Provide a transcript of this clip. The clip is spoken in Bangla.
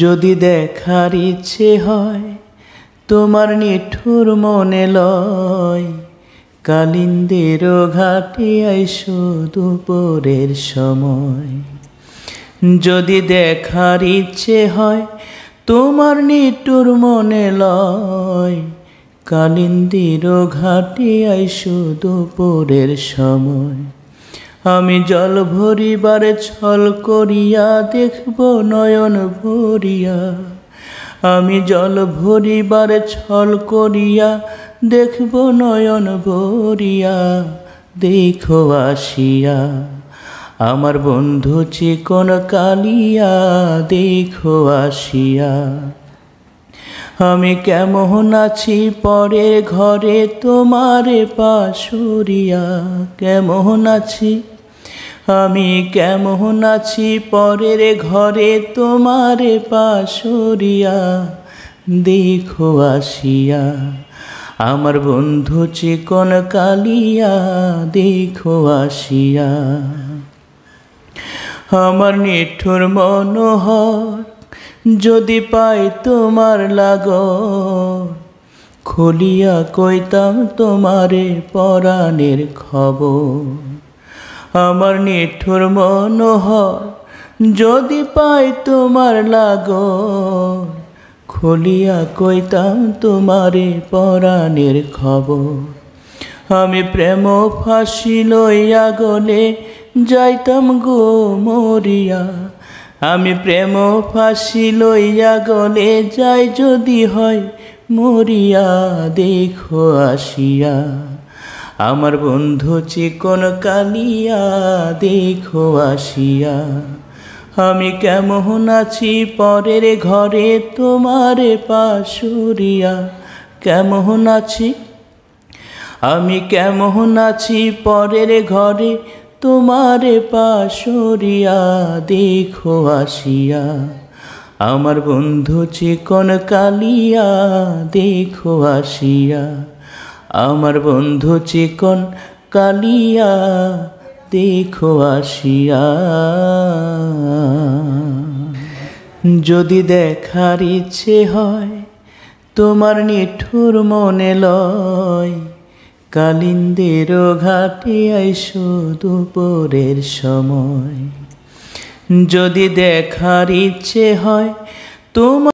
যদি দেখার ইচ্ছে হয় তোমার নিঠুর মনে লয়, কালিন্দের ঘাটে আইসো দুপুরের সময়। যদি দেখার ইচ্ছে হয় তোমার নিঠুর মনে লয়, কালিন্দের ঘাটে আইসো দুপুরের সময়। আমি জল ভরিবার ছল করিয়া দেখব নয়ন ভরিয়া, আমি জল ভরিবার ছল করিয়া দেখব নয়ন ভরিয়া। দেখো আসিয়া আমার বন্ধু চিকন কালিয়া, দেখো আসিয়া আমি কেমন আছি পরের ঘরে তোমারে পাশুরিয়া। কেমন আছি আমি, কেমন আছি পরের ঘরে তোমারে পাশুরিয়া। দেখো আসিয়া আমার বন্ধু চিকন কালিয়া, দেখো আসিয়া। আমার নিঠুর মনোহর যদি পাই তোমার লাগর, খুলিয়া কইতাম তোমারে পরাণের খবর। আমার নিঠুর মনোহর যদি পাই তোমার লাগর, খুলিয়া কইতাম তোমারে পরাণের খবর। আমি প্রেম ফাঁসি লইয়া গলে যাইতাম গো মরিয়া, আমি প্রেম ফাঁসি লইয়া গলে যাই যদি হয় মরিয়া। দেখো আসিয়া আমার বন্ধু চিকন কালিয়া, দেখো আসিয়া আমি কেমন আছি পরের ঘরে তোমারে পাশুরিয়া। কেমন আছি আমি, কেমন আছি পরের ঘরে তোমারে পাশুরিয়া। দেখো আসিয়া আমার বন্ধু চিকন কালিয়া, দেখো আসিয়া আমার বন্ধু চিকন কালিয়া, দেখো আসিয়া। যদি দেখার ইচ্ছে হয় তোমার নিঠুর মনে লয়, কালিন্দের ঘাটে আইসো দুপুরের সময়। যদি দেখার ইচ্ছে হয় তোমার